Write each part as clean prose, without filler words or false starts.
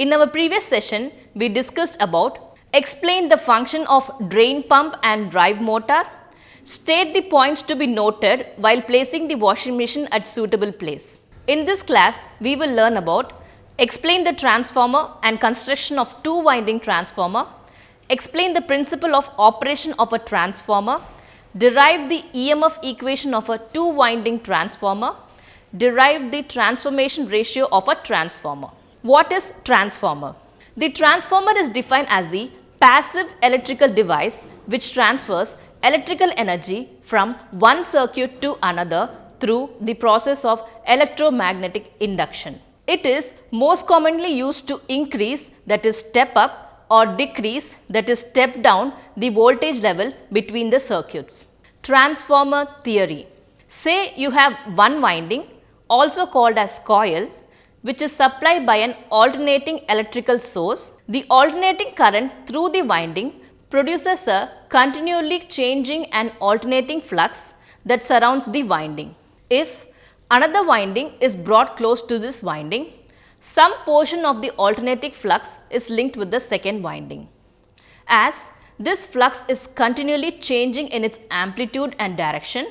In our previous session, we discussed about explain the function of drain pump and drive motor, state the points to be noted while placing the washing machine at suitable place. In this class, we will learn about explain the transformer and construction of two-winding transformer, explain the principle of operation of a transformer, derive the EMF equation of a two-winding transformer, derive the transformation ratio of a transformer. What is transformer? The transformer is defined as the passive electrical device which transfers electrical energy from one circuit to another through the process of electromagnetic induction. It is most commonly used to increase, that is step up, or decrease, that is step down, the voltage level between the circuits. Transformer theory. Say you have one winding, also called as coil, which is supplied by an alternating electrical source. The alternating current through the winding produces a continually changing and alternating flux that surrounds the winding. If another winding is brought close to this winding, some portion of the alternating flux is linked with the second winding. As this flux is continually changing in its amplitude and direction,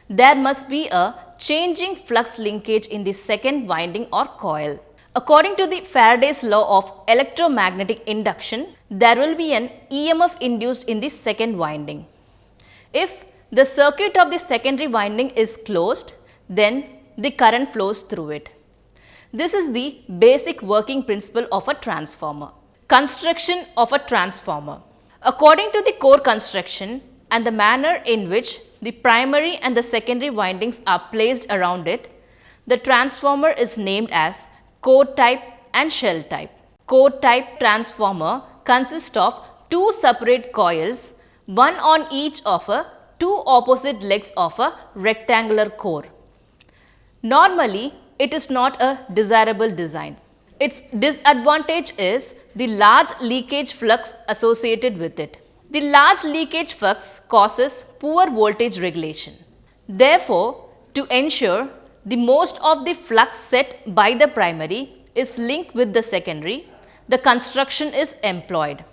there must be a changing flux linkage in the second winding or coil. According to the Faraday's law of electromagnetic induction, there will be an EMF induced in the second winding. If the circuit of the secondary winding is closed, then the current flows through it. This is the basic working principle of a transformer. Construction of a transformer. According to the core construction and the manner in which the primary and the secondary windings are placed around it, the transformer is named as core type and shell type. Core type transformer consists of two separate coils, one on each of two opposite legs of a rectangular core. Normally, it is not a desirable design. Its disadvantage is the large leakage flux associated with it. The large leakage flux causes poor voltage regulation. Therefore, to ensure the most of the flux set by the primary is linked with the secondary, the construction is employed.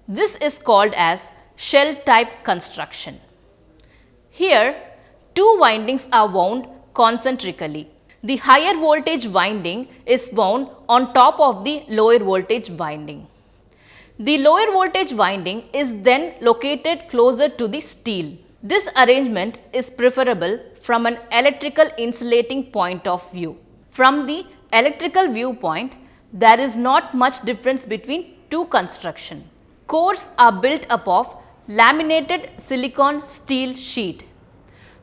This is called as shell type construction. Here, two windings are wound concentrically. The higher voltage winding is wound on top of the lower voltage winding. The lower voltage winding is then located closer to the steel. This arrangement is preferable from an electrical insulating point of view. From the electrical viewpoint, there is not much difference between two constructions. Cores are built up of laminated silicon steel sheet.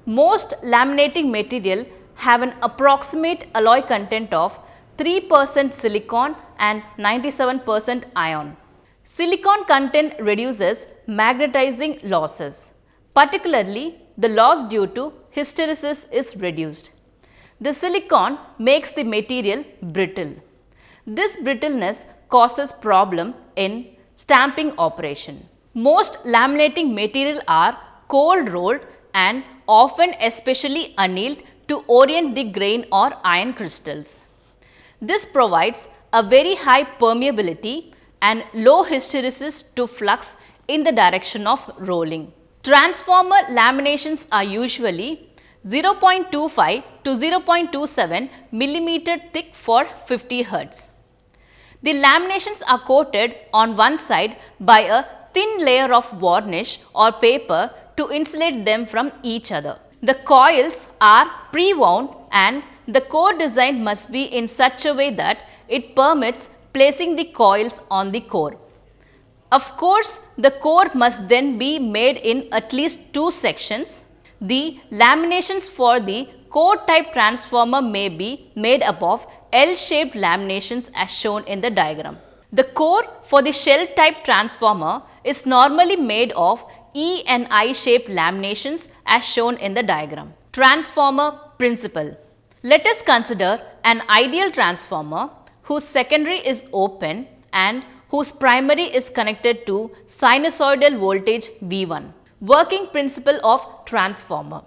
Most laminating material have an approximate alloy content of 3% silicon and 97% iron. Silicon content reduces magnetizing losses. Particularly, the loss due to hysteresis is reduced. The silicon makes the material brittle. This brittleness causes problem in stamping operation. Most laminating material are cold rolled and often especially annealed to orient the grain or iron crystals. This provides a very high permeability and low hysteresis to flux in the direction of rolling. Transformer laminations are usually 0.25 to 0.27 millimeter thick for 50 Hz. The laminations are coated on one side by a thin layer of varnish or paper to insulate them from each other. The coils are pre-wound and the core design must be in such a way that it permits placing the coils on the core. Of course, the core must then be made in at least two sections. The laminations for the core type transformer may be made up of L-shaped laminations as shown in the diagram. The core for the shell type transformer is normally made of E and I shaped laminations as shown in the diagram. Transformer principle. Let us consider an ideal transformer whose secondary is open and whose primary is connected to sinusoidal voltage V1. Working principle of transformer.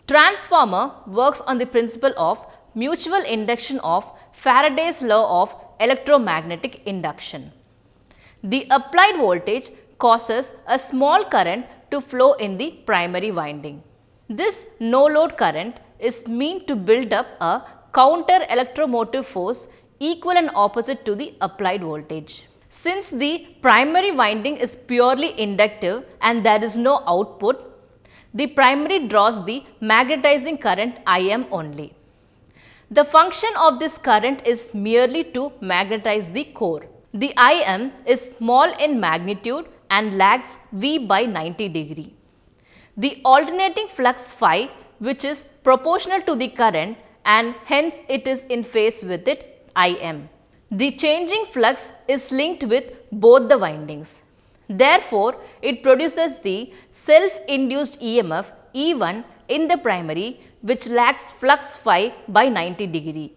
Transformer works on the principle of mutual induction of Faraday's law of electromagnetic induction. The applied voltage causes a small current to flow in the primary winding. This no-load current is meant to build up a counter electromotive force equal and opposite to the applied voltage. Since the primary winding is purely inductive and there is no output, the primary draws the magnetizing current Im only. The function of this current is merely to magnetize the core. The Im is small in magnitude and lags V by 90 degree. The alternating flux phi, which is proportional to the current and hence it is in phase with it, Im. The changing flux is linked with both the windings. Therefore, it produces the self-induced EMF E1 in the primary, which lags flux phi by 90 degree.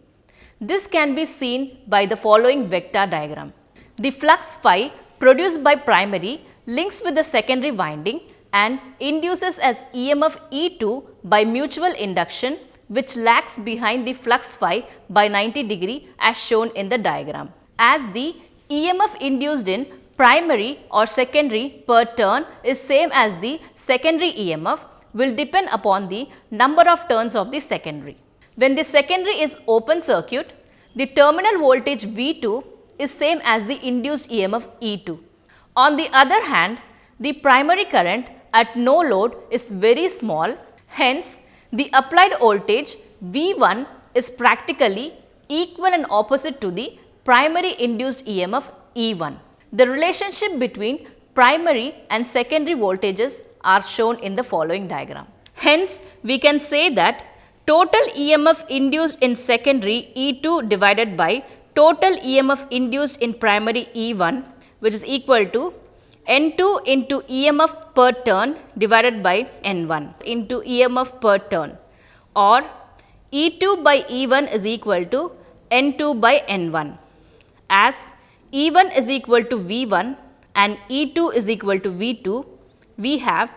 This can be seen by the following vector diagram. The flux phi produced by primary links with the secondary winding and induces as EMF E2 by mutual induction, which lags behind the flux phi by 90 degree as shown in the diagram. As the EMF induced in primary or secondary per turn is same as the secondary EMF, will depend upon the number of turns of the secondary. When the secondary is open circuit, the terminal voltage V2 is same as the induced EMF E2. On the other hand, the primary current at no load is very small, hence the applied voltage V1 is practically equal and opposite to the primary induced EMF E1. The relationship between primary and secondary voltages are shown in the following diagram. Hence, we can say that total EMF induced in secondary E2 divided by total EMF induced in primary E1, which is equal to N2 into EMF per turn divided by N1 into EMF per turn, or E2 by E1 is equal to N2 by N1. As E1 is equal to V1 and E2 is equal to V2, we have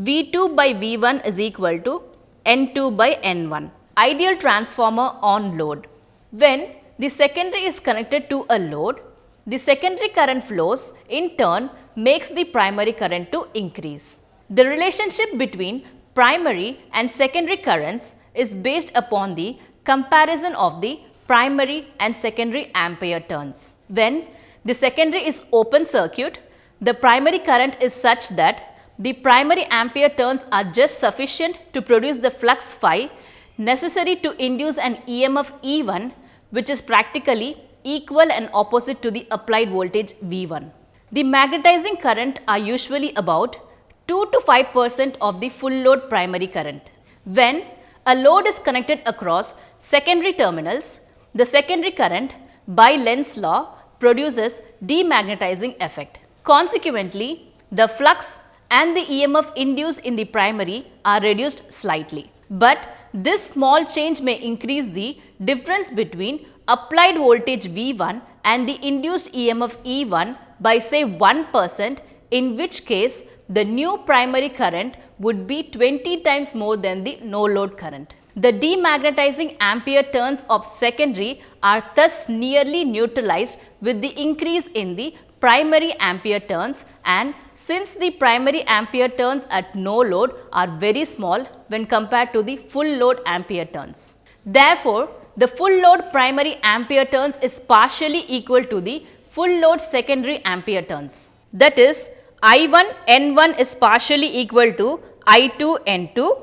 V2 by V1 is equal to N2 by N1. Ideal transformer on load. When the secondary is connected to a load, the secondary current flows in turn makes the primary current to increase. The relationship between primary and secondary currents is based upon the comparison of the primary and secondary ampere turns. When the secondary is open circuit, the primary current is such that the primary ampere turns are just sufficient to produce the flux phi necessary to induce an EMF E1, which is practically equal and opposite to the applied voltage V1. The magnetizing current are usually about 2 to 5% of the full load primary current. When a load is connected across secondary terminals, the secondary current by Lenz's law produces demagnetizing effect. Consequently, the flux and the EMF induced in the primary are reduced slightly. But this small change may increase the difference between applied voltage V1 and the induced EMF E1 by say 1%, in which case the new primary current would be 20 times more than the no load current. The demagnetizing ampere turns of secondary are thus nearly neutralized with the increase in the primary ampere turns, and since the primary ampere turns at no load are very small when compared to the full load ampere turns. Therefore, the full load primary ampere turns is partially equal to the full load secondary ampere turns. That is, I1 N1 is partially equal to I2 N2,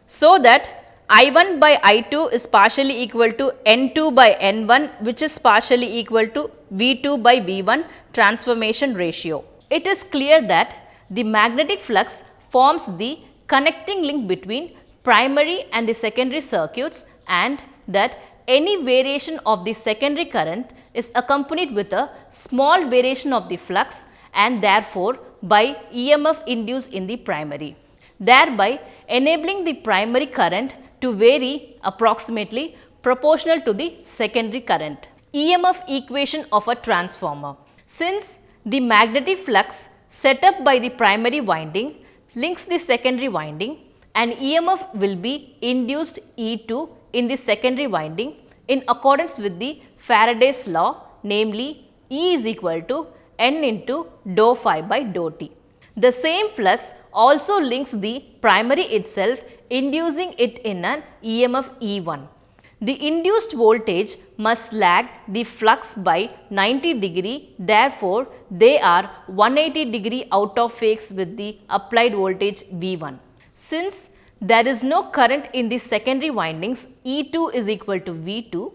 so that I1 by I2 is partially equal to N2 by N1, which is partially equal to V2 by V1 transformation ratio. It is clear that the magnetic flux forms the connecting link between primary and the secondary circuits, and that any variation of the secondary current is accompanied with a small variation of the flux and therefore by EMF induced in the primary, thereby enabling the primary current to vary approximately proportional to the secondary current. EMF equation of a transformer. Since the magnetic flux set up by the primary winding links the secondary winding, and EMF will be induced E2 in the secondary winding in accordance with the Faraday's law, namely E is equal to N into dou phi by dou t. The same flux also links the primary itself, inducing it in an EMF E1. The induced voltage must lag the flux by 90 degree, therefore, they are 180 degree out of phase with the applied voltage V1. Since there is no current in the secondary windings, E2 is equal to V2.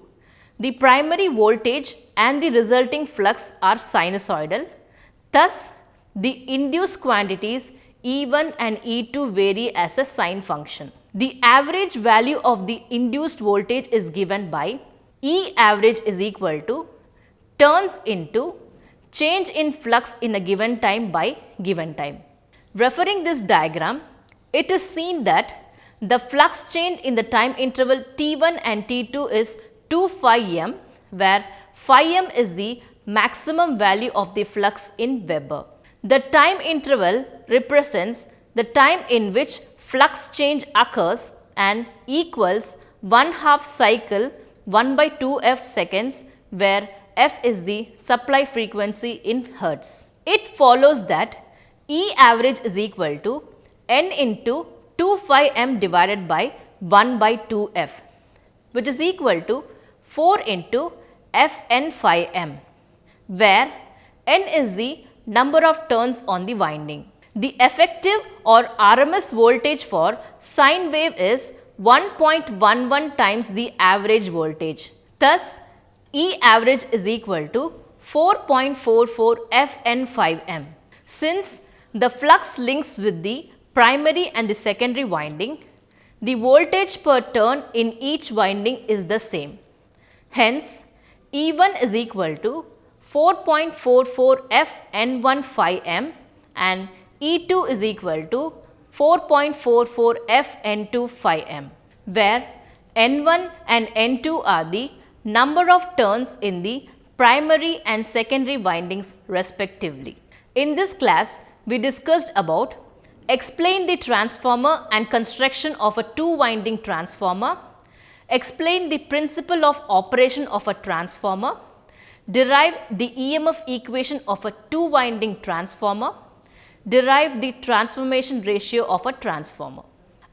The primary voltage and the resulting flux are sinusoidal. Thus, the induced quantities E1 and E2 vary as a sine function. The average value of the induced voltage is given by E average is equal to turns into change in flux in a given time by given time. Referring this diagram, it is seen that the flux change in the time interval T1 and T2 is 2 phi m, where phi m is the maximum value of the flux in Weber. The time interval represents the time in which flux change occurs and equals 1/2 cycle 1 by 2f seconds, where f is the supply frequency in hertz. It follows that E average is equal to N into 2 phi m divided by 1 by 2f, which is equal to 4 into Fn phi m, where N is the number of turns on the winding. The effective or RMS voltage for sine wave is 1.11 times the average voltage. Thus, E average is equal to 4.44 Fn phi m. Since the flux links with the primary and the secondary winding, the voltage per turn in each winding is the same. Hence, E1 is equal to 4.44 Fn1 phi m and E2 is equal to 4.44 Fn2 phi m, where N1 and N2 are the number of turns in the primary and secondary windings respectively. In this class, we discussed about explain the transformer and construction of a two-winding transformer, explain the principle of operation of a transformer, derive the EMF equation of a two-winding transformer, derive the transformation ratio of a transformer.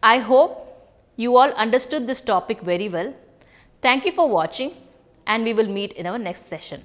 I hope you all understood this topic very well. Thank you for watching, and we will meet in our next session.